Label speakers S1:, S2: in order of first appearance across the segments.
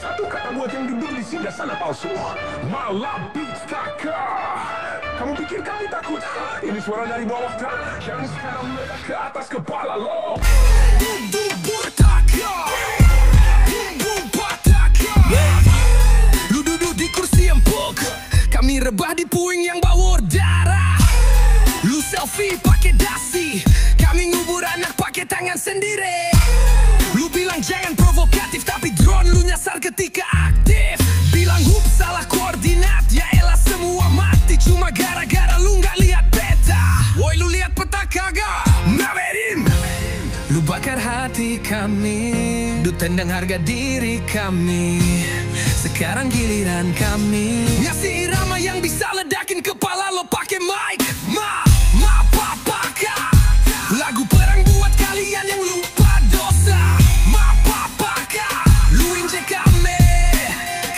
S1: Satu kata buat yang duduk di singgah sana palsu. Malapitaka. Kamu pikir kami takut? Ini suara dari bawah tanah yang sekarang meledak ke atas kepala lo.
S2: Lu duduk di kursi empuk, kami rebah di puing yang bau darah. Lu selfie pakai dasi, kami ngubur anak pakai tangan sendiri. Lu bilang jangan provokatif, tapi drone lu nyasar ketika aktif. Bilang hup salah koordinat, ya elah semua mati cuma gara-gara lu nggak lihat peta. Woi lu lihat peta kagak? Maverin. Lu bakar hati kami, lu tendang harga diri kami. Sekarang giliran kami ngasih irama yang bisa ledakin kepala lo pakai mic. Mapapaka. Lagu perang buat kalian yang lupa dosa. Mapapaka. Lu injek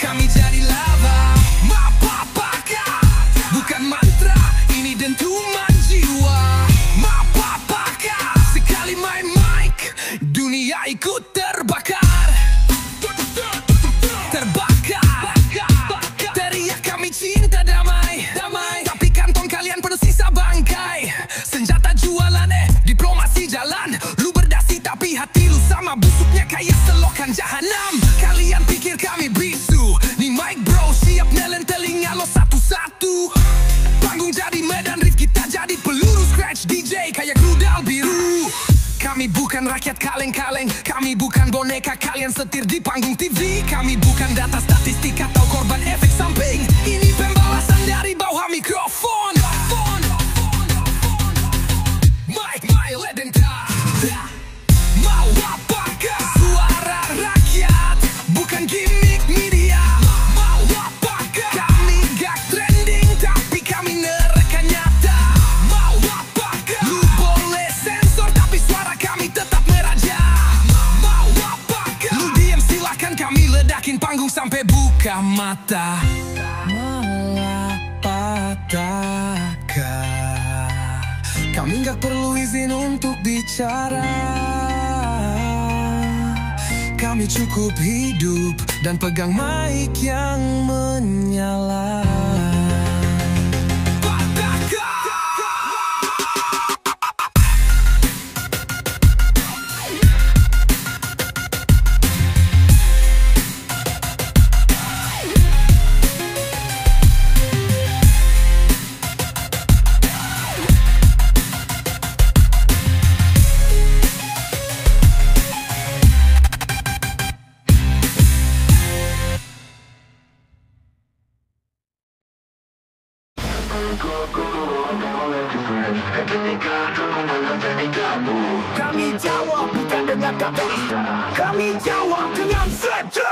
S2: kami jadi lava. Mapapaka. Bukan mantra, ini dentuman jiwa. Mapapaka. Sekali main mic, dunia ikut terbakar. Teriak kami cinta damai, tapi kantong kalian penuh sisa bangkai. Senjata jualan diplomasi jalan. Lu berdasi tapi hati lu sama busuknya kayak selokan jahanam. Kalian pikir kami bisu, nih mic bro siap nelen telinga lo satu-satu. Panggung jadi medan riff, kita jadi peluru scratch DJ kayak rudal biru. Kami bukan rakyat kaleng-kaleng, kami bukan boneka kalian setir di panggung TV. Kami bukan data statistik atau korban efek samping. Ini pembalasan dari bawah mikrofon. Mike Ledenta. Mau apakah? Suara rakyat, bukan gimmick media. Mau apakah? Kami gak trending, tapi kami neraka nyata. Mau apakah? Lu boleh sensor, tapi suara kami tetap meraja. Mau apakah? Lu diam silakan, kami ledakin panggung sampai buka mata. Malapetaka. Kami gak perlu izin untuk bicara. Kami cukup hidup dan pegang mic yang menyala.
S3: Kami jawab bukan dengan kata, kami jawab dengan saja.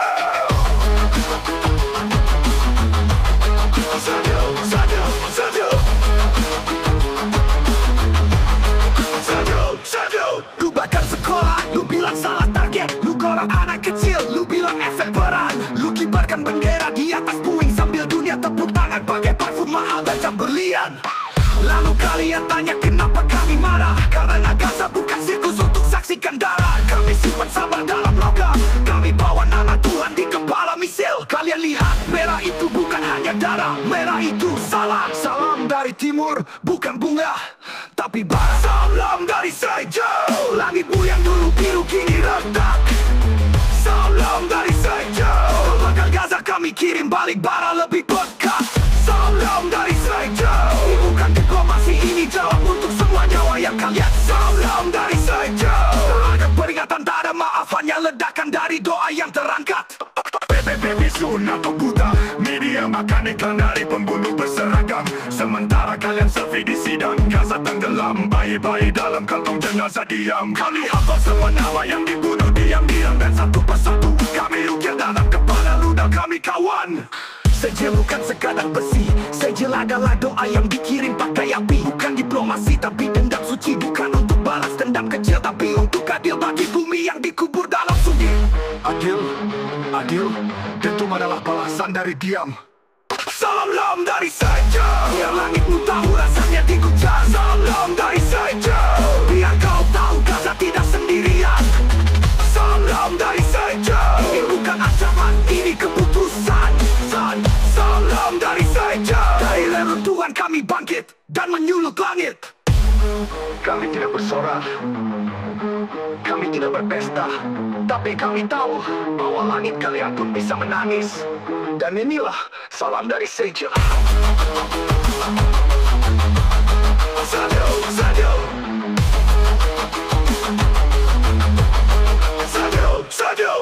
S3: Lu bakar sekolah, lu bilang salah target. Lu kolak anak kecil, lu bilang efek perang. Lu kibarkan bendera di atas puing sambil dunia tepuk tangan pakai parfum mahal dan jam berlian. Lalu kalian tanya kenapa kami marah? Karena Gaza bukan sirkus untuk saksikan darah. Kami simpan sabar dalam logam, kami bawa nama Tuhan di kepala misil. Kalian lihat, merah itu bukan hanya darah, merah itu salam. Salam dari timur, bukan bunga, tapi bara. Salam dari Sejauh, langitmu yang dulu biru kini retak. Salam dari Sejauh, bakal Gaza kami kirim balik bara lebih pekat. Salam dari Sejauh, ini bukan diplomasi, ini jawab untuk semua nyawa yang kalian. Salam dari Sejauh, tak ada peringatan, tak ada maaf, hanya ledakan dari doa yang terangkat. PPP bisun atau buta, media makan iklan dari pembunuh berseragam. Sementara kalian selfie di sidang, Gaza tenggelam, bayi-bayi dalam kantong jenazah diam. Kali hafal semua nama yang dibunuh diam-diam, dan satu persatu kami ukir dalam kepala lu dan kami kawan. Sejel bukan sekadar besi, Sejel adalah doa yang dikirim pakai api. Bukan diplomasi tapi dendam suci, bukan untuk balas dendam kecil tapi untuk adil bagi bumi yang dikubur dalam sunyi. Adil, dentum adalah balasan dari diam. Salam dari Sejel, biar langitmu tahu rasanya diguncang. Salam dari Sejel, biar kau tahu Gaza tidak sendirian. Salam dari Sejel, ini bukan ancaman, ini menyuluk langit. Kami tidak bersorak, kami tidak berpesta, tapi kami tahu bahwa langit kalian pun bisa menangis. Dan inilah salam dari Seja. Sadio, Sadio, Sadio, Sadio.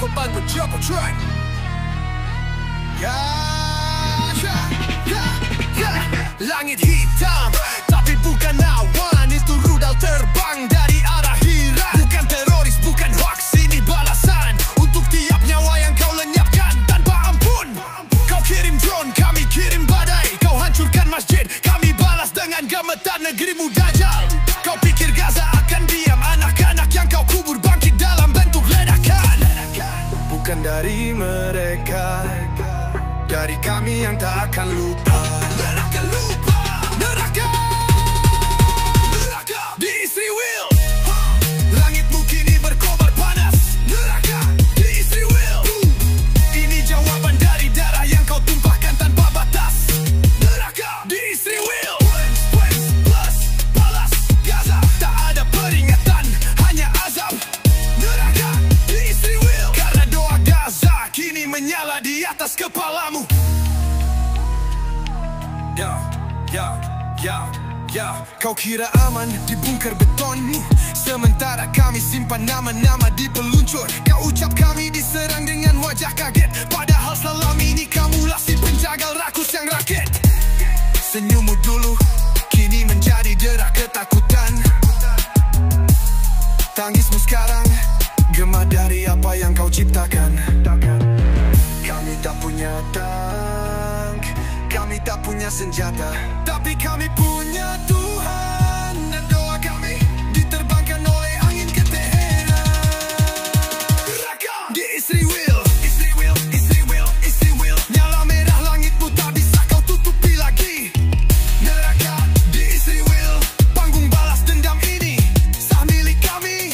S2: Pembang berjumpa track. Langit hitam, tapi bukan awan. Itu rudal terbang dari arah Iran. Bukan teroris, bukan hoax, ini balasan untuk tiap nyawa yang kau lenyapkan tanpa ampun. Kau kirim drone, kami kirim badai. Kau hancurkan masjid, kami balas dengan gemetar negerimu Dajjal. Kau pikir Gaza akan diam, anak-anak yang kau kubur bangkit dalam bentuk ledakan. Bukan dari mereka, dari kami yang tak akan lupa. Neraka lupa, neraka, neraka diisi Will. Langitmu kini berkobar panas. Neraka diisi Will. Ini jawaban dari darah yang kau tumpahkan tanpa batas. Neraka diisi Will. Plus balas Gaza, tak ada peringatan, hanya azab. Neraka diisi Will. Karena doa Gaza kini menyala di atas kepalamu. Kau kira aman di bunker betonmu, sementara kami simpan nama-nama di peluncur. Kau ucap kami diserang dengan wajah kaget, padahal selama ini kamulah si penjagal rakus yang rakit. Senyummu dulu kini menjadi derah ketakutan. Tangismu sekarang gema dari apa yang kau ciptakan. Kami tak punya tank, kami tak punya senjata, tapi kami punya Tuhan. Dan doa kami diterbangkan oleh angin ke Teheran. Neraka diisi Will. Isi Will, isi Will, isi Will. Nyala merah langitmu tak bisa kau tutupi lagi. Neraka diisi Will. Panggung balas dendam ini sah milik kami.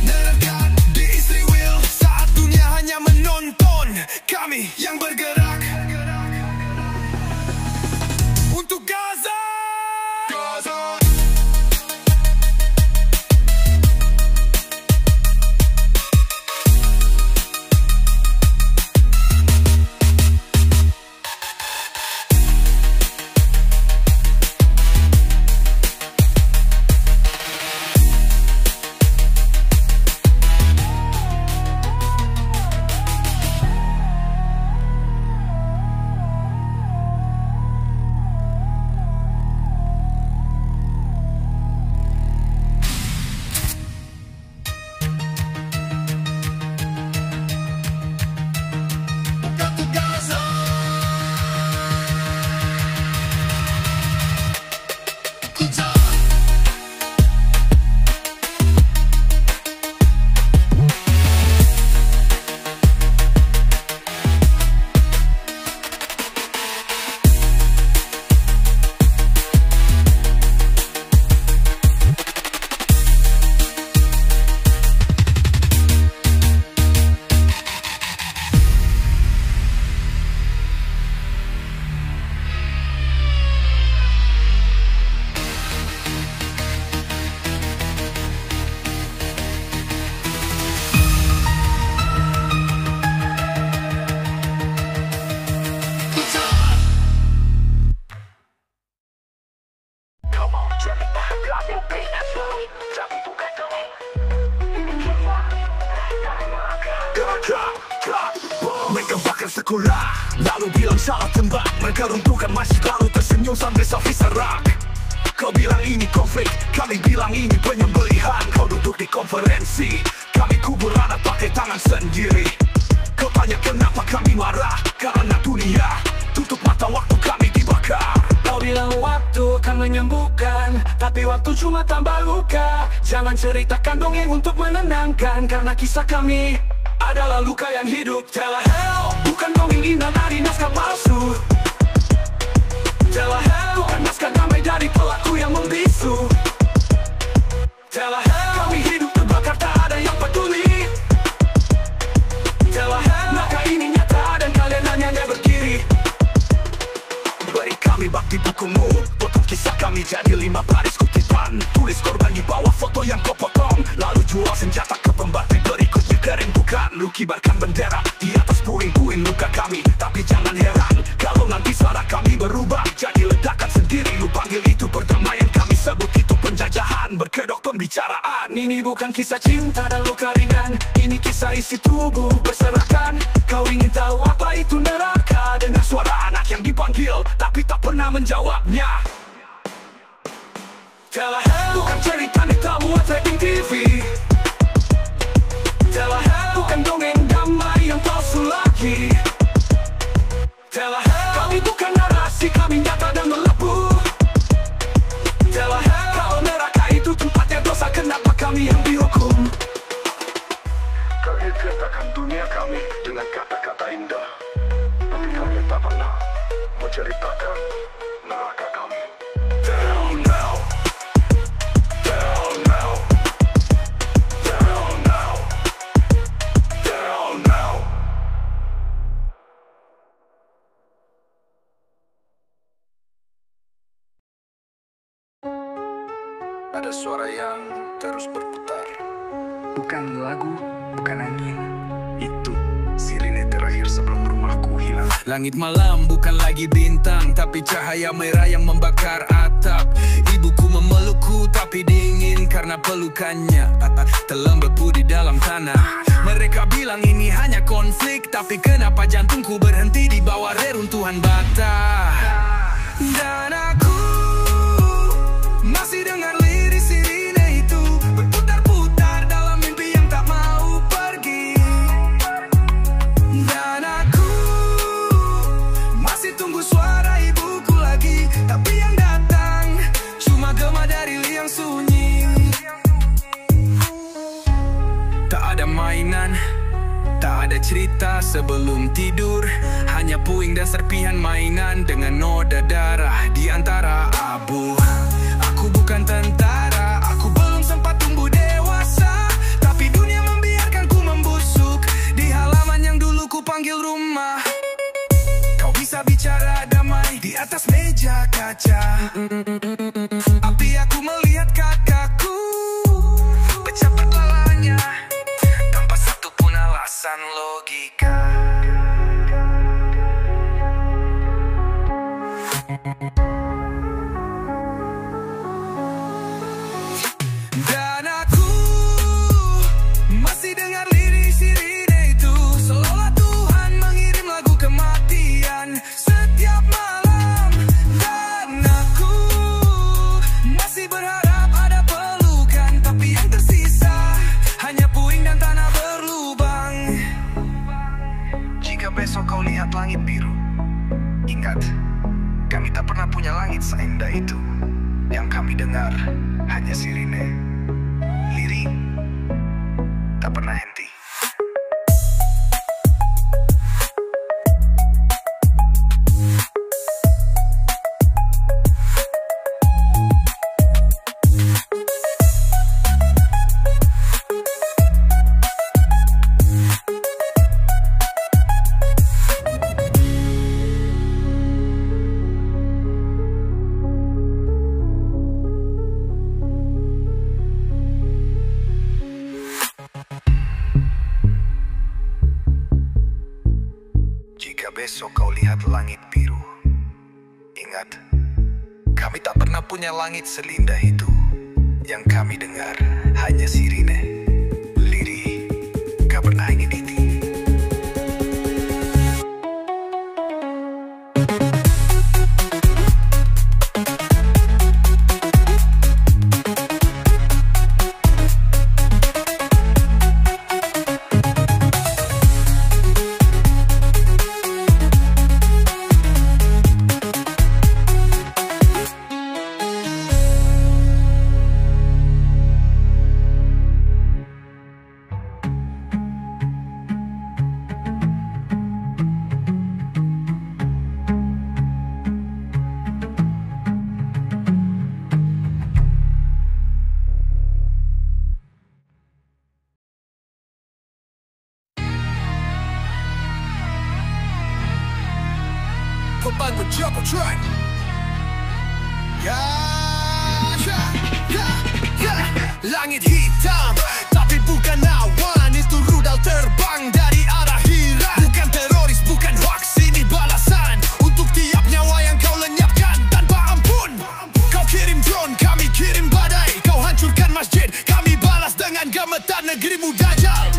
S2: Neraka diisi Will. Saat dunia hanya menonton, kami yang bergerak untuk Gaza. Mereka bakar sekolah, lalu bilang salah tembak. Mereka runtuhkan masjid lalu tersenyum sambil selfie serak.
S3: Kau bilang ini konflik, kami bilang ini penyembelihan. Kau duduk di konferensi, kami kubur anak pakai tangan sendiri. Kau tanya kenapa kami marah, karena dunia tutup mata, waktu kami dibakar.
S4: Kau bilang waktu akan menyembuhkan, tapi waktu cuma tambah luka. Jangan ceritakan dongeng untuk menenangkan, karena kisah kami adalah luka yang hidup. Telahel, bukan dongeng indah dari naskah palsu. Telahel, bukan naskah damai dari pelaku yang membisu. Telahel, kami hidup terbakar, tak ada yang peduli. Telahel, maka ini nyata dan kalian hanya berdiri. Beri kami bakti bukumu, potong kisah kami jadi 5 baris kutipan. Tulis korban di bawah foto yang kau potong, lalu jual senjata ke pembantu berikut dikirim. Bukan lu kibarkan bendera di atas puing-puing luka kami. Tapi jangan heran kalau nanti suara kami berubah jadi ledakan sendiri. Lu panggil itu perdamaian, kami sebut itu penjajahan. Berkedok pembicaraan, ini bukan kisah cinta dan luka ringan. Ini kisah isi tubuh berserakan. Kau ingin tahu apa itu neraka? Dengar suara anak yang dipanggil tapi tak pernah menjawabnya. Telahel, bukan cerita ditamu taping TV. Telahel, bukan dongeng damai yang palsu lagi. Telahel, kami bukan narasi, kami nyata dan melepuh. Telahel, kalau neraka itu tempatnya dosa, kenapa kami yang dihukum?
S1: Kalian ceritakan dunia kami dengan kata-kata indah, tapi kalian tak pernah menceritakan neraka kami. Down now, down now, down now, down now.
S2: Ada suara yang terus berputar.
S5: Bukan lagu, bukan angin. Itu sirine terakhir sebelum rumahku hilang.
S2: Langit malam bukan lagi bintang, tapi cahaya merah yang membakar atap. Ibuku memelukku tapi dingin karena pelukannya telah beku di dalam tanah. Mereka bilang ini hanya konflik, tapi kenapa jantungku berhenti di bawah reruntuhan bata. Dan aku masih dengar lirik sirine itu berputar-putar dalam mimpi yang tak mau pergi. Dan aku masih tunggu suara ibuku lagi, tapi yang datang cuma gema dari liang sunyi. Tak ada mainan, tak ada cerita sebelum tidur, hanya puing dan serpihan mainan dengan noda darah di antara abu. Aku bukan tentara, aku belum sempat tumbuh dewasa, tapi dunia membiarkanku membusuk di halaman yang dulu ku panggil rumah. Kau bisa bicara damai di atas meja kaca, tapi aku melihat kakakku pecah kepalanya tanpa satu pun alasan logika. Dan aku masih dengar lirik sirine itu, seolah Tuhan mengirim lagu kematian setiap malam. Dan aku masih berharap ada pelukan, tapi yang tersisa hanya puing dan tanah berlubang.
S5: Jika besok kau lihat langit biru, ingat, kami tak pernah punya langit seindah itu. Yang kami dengar hanya sirine, lirik tak pernah henti. Besok kau lihat langit biru, ingat, kami tak pernah punya langit selindah itu. Yang kami dengar hanya sirine, lirih, gak pernah ingin ini.
S2: beban menjemput track. Langit hitam, tapi bukan awan. Itu rudal terbang dari arah Hira. Bukan teroris, bukan hoax, ini balasan untuk tiap nyawa yang kau lenyapkan tanpa ampun. Kau kirim drone, kami kirim badai. Kau hancurkan masjid, kami balas dengan gemetar negerimu Dajjal.